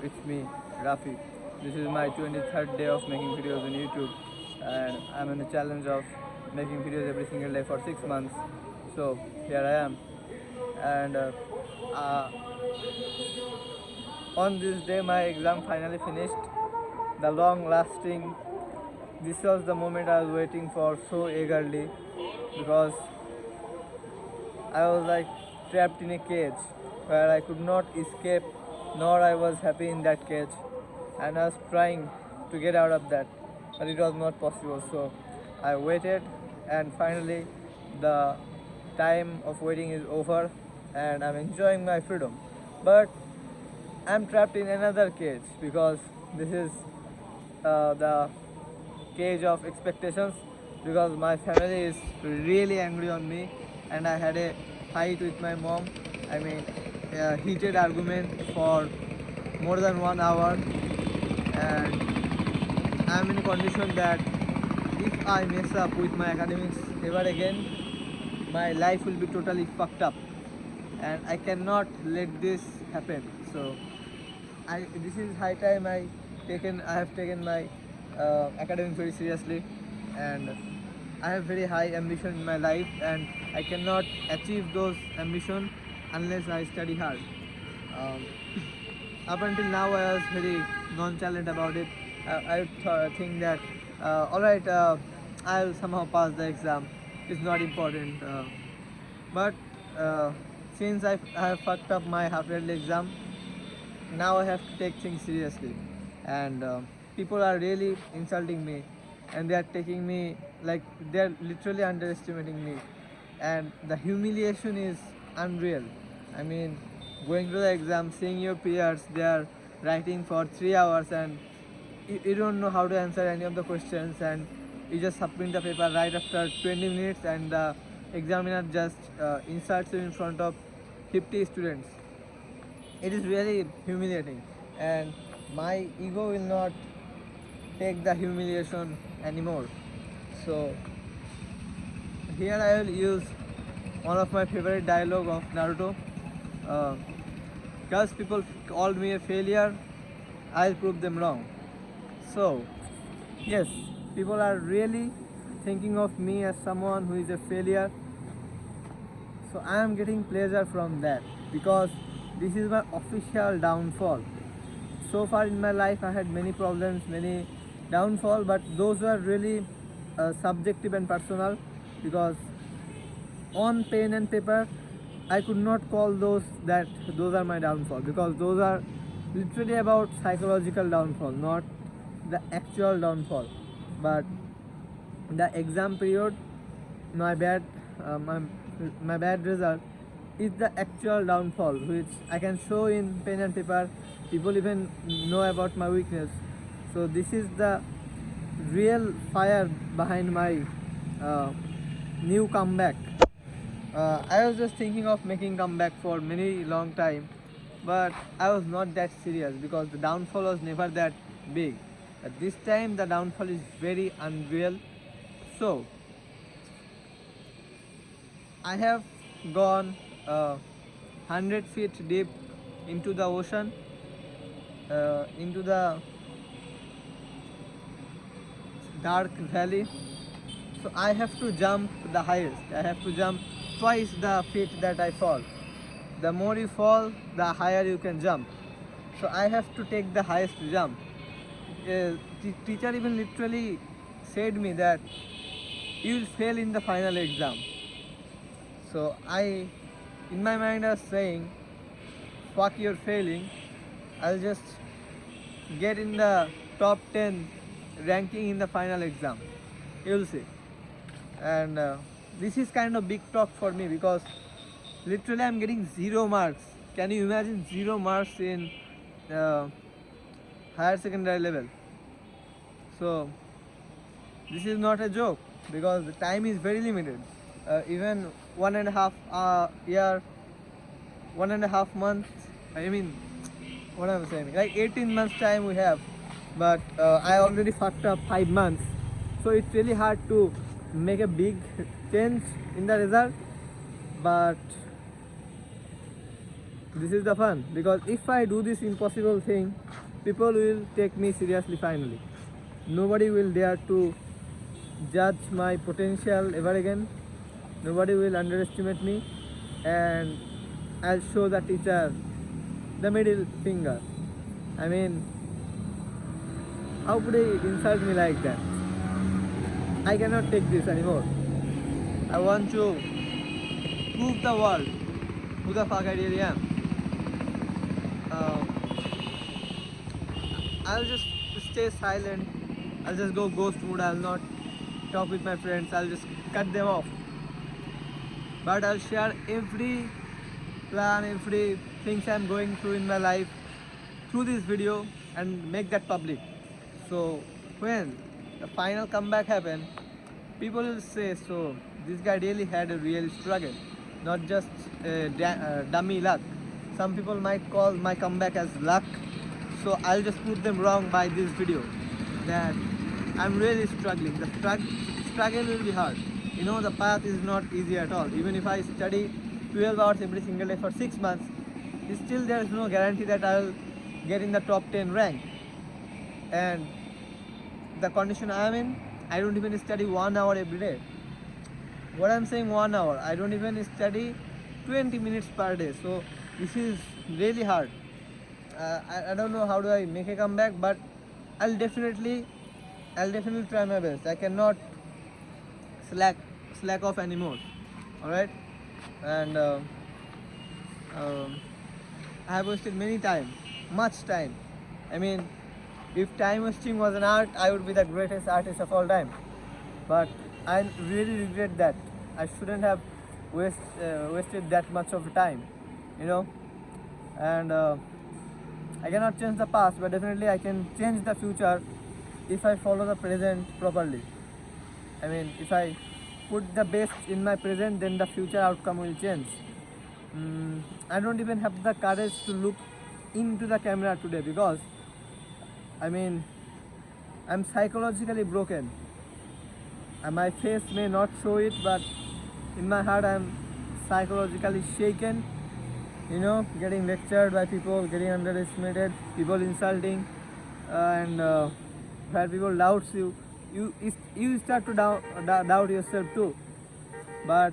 it's me, Rafi. This is my 23rd day of making videos on YouTube, and I'm in a challenge of making videos every single day for 6 months. So here I am, and uh, on this day my exam finally finished. The long-lasting. This was the moment I was waiting for so eagerly because I was like trapped in a cage where I could not escape, nor I was happy in that cage, and I was trying to get out of that, but it was not possible. So I waited, and finally, the time of waiting is over, and I'm enjoying my freedom. But I'm trapped in another cage because this is the cage of expectations because my family is really angry on me and I had a fight with my mom. I mean, a heated argument for more than 1 hour, and I'm in a condition that if I mess up with my academics ever again, my life will be totally fucked up, and I cannot let this happen. So this is high time I have taken my academics very seriously, and I have very high ambition in my life, and I cannot achieve those ambition unless I study hard. Um, Up until now, I was very nonchalant about it. I would think that all right, I'll somehow pass the exam. It's not important. But uh, since I have fucked up my half-yearly exam, now I have to take things seriously, and people are really insulting me, and they are taking me like they are literally underestimating me, and the humiliation is unreal. I mean, going to the exam, seeing your peers, they are writing for 3 hours, and you don't know how to answer any of the questions, and you just submit the paper right after 20 minutes, and the examiner just inserts you in front of 50 students. It is really humiliating, and my ego will not take the humiliation anymore. So here I will use one of my favorite dialogue of Naruto. Uh, because people called me a failure, I'll prove them wrong. So yes, people are really thinking of me as someone who is a failure. So I am getting pleasure from that because this is my official downfall. So far in my life, I had many problems, many downfall, but those were really subjective and personal because on pen and paper, I could not call those are my downfall because those are literally about psychological downfall, not the actual downfall. But the exam period, my bad uh, my, my bad result is the actual downfall which I can show in pen and paper. People even know about my weakness. So this is the real fire behind my uh, new comeback. I was just thinking of making comeback for many long time, but I was not that serious because the downfall was never that big. But this time the downfall is very unreal. So I have gone 100 feet deep into the ocean, into the dark valley. So I have to jump the highest. I have to jump twice the feet that I fall. The more you fall, the higher you can jump. So I have to take the highest jump. Teacher even literally said me that you will fail in the final exam. So in my mind, I was saying, fuck your failing. I'll just get in the top 10 ranking in the final exam. You'll see. And this is kind of big talk for me because literally I'm getting 0 marks. Can you imagine 0 marks in uh, higher secondary level? So this is not a joke because the time is very limited. Even 1.5 year, 1.5 months. I mean, what am I saying? Like 18 months time we have, but I already fucked up 5 months. So it's really hard to make a big change in the result. But this is the fun, because if I do this impossible thing, people will take me seriously finally. Nobody will dare to judge my potential ever again. Nobody will underestimate me, and I'll show the teacher the middle finger. I mean, how could he insult me like that? I cannot take this anymore. I want to prove the world who the fuck I really am. I'll just stay silent. I'll just go ghost mode. I'll not talk with my friends. I'll just cut them off. But I'll share every plan, every things I'm going through in my life through this video and make that public. So when the final comeback happen, people will say, so this guy really had a real struggle, not just dummy luck. Some people might call my comeback as luck. So I'll just prove them wrong by this video that I'm really struggling. The struggle will be hard. You know, the path is not easy at all. Even if I study 12 hours every single day for 6 months, still there is no guarantee that I'll get in the top 10 rank. And the condition I'm in, I don't even study 1 hour every day. What I'm saying 1 hour, I don't even study 20 minutes per day. So this is really hard. I don't know how do I make a comeback, but I'll definitely try my best. I cannot slack off anymore. All right, and I have wasted much time. I mean, if time wasting was an art, I would be the greatest artist of all time. But I really regret that. I shouldn't have wasted that much of time, you know. And I cannot change the past, but definitely I can change the future if I follow the present properly. I mean, if I put the best in my present, then the future outcome will change. I don't even have the courage to look into the camera today because, I mean, I'm psychologically broken. And my face may not show it, but in my heart I'm psychologically shaken. You know, getting lectured by people, getting underestimated, people insulting, and where people doubts you. You start to doubt yourself too. But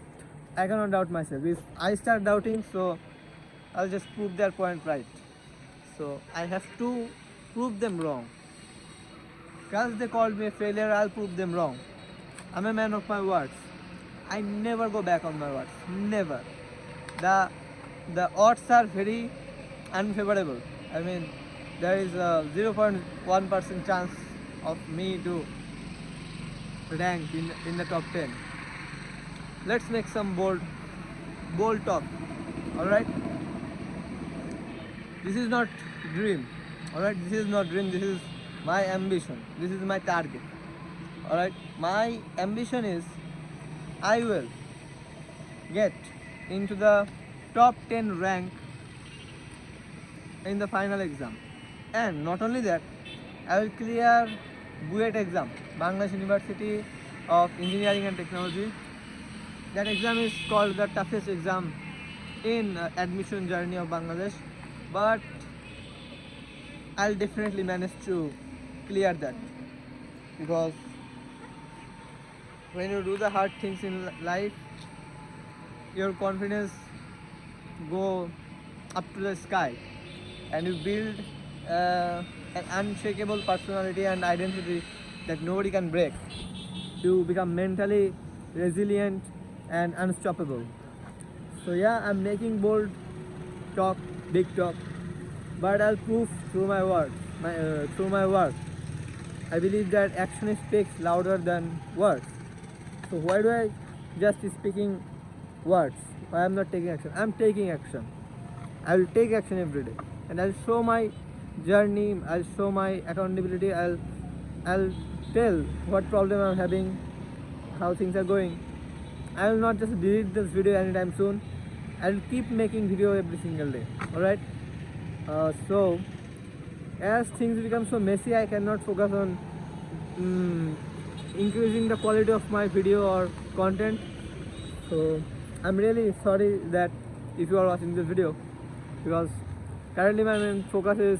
I cannot doubt myself. If I start doubting, so I'll just prove their point right. So I have to prove them wrong. Because they called me a failure, I'll prove them wrong. I'm a man of my words. I never go back on my words. Never. The odds are very unfavorable. I mean, there is a 0.1% chance of me to rank in the top 10. Let's make some bold talk. All right. This is not dream. All right. This is not dream. This is my ambition. This is my target. All right. My ambition is I will get into the top 10 rank in the final exam. And not only that, I will clear BUET exam, Bangladesh University of Engineering and Technology. That exam is called the toughest exam in admission journey of Bangladesh, but I'll definitely manage to clear that, because when you do the hard things in life, your confidence go up to the sky, and you build an unshakable personality and identity that nobody can break. You become mentally resilient and unstoppable. So yeah, I'm making bold talk, big talk, but I'll prove through my words, through my work. I believe that action speaks louder than words. So why do I just speaking words? Why I'm not taking action? I'm taking action. I will take action every day, and I'll show my journey. I'll show my accountability. I'll tell what problem I'm having, how things are going. I will not just delete this video anytime soon. I'll keep making video every single day. All right. So as things become so messy, I cannot focus on increasing the quality of my video or content. So I'm really sorry that if you are watching this video, because currently my main focus is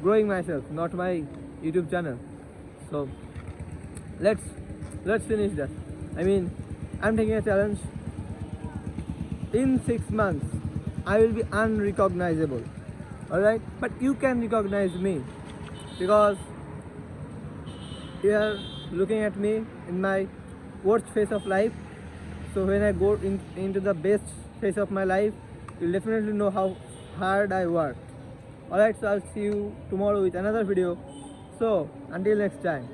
growing myself, not my YouTube channel. So let's finish that. I mean, I'm taking a challenge. In 6 months, I will be unrecognizable. Alright? But you can recognize me because you are looking at me in my worst phase of life. So when I go into the best phase of my life, you'll definitely know how hard I work. Alright, so I'll see you tomorrow with another video. So until next time.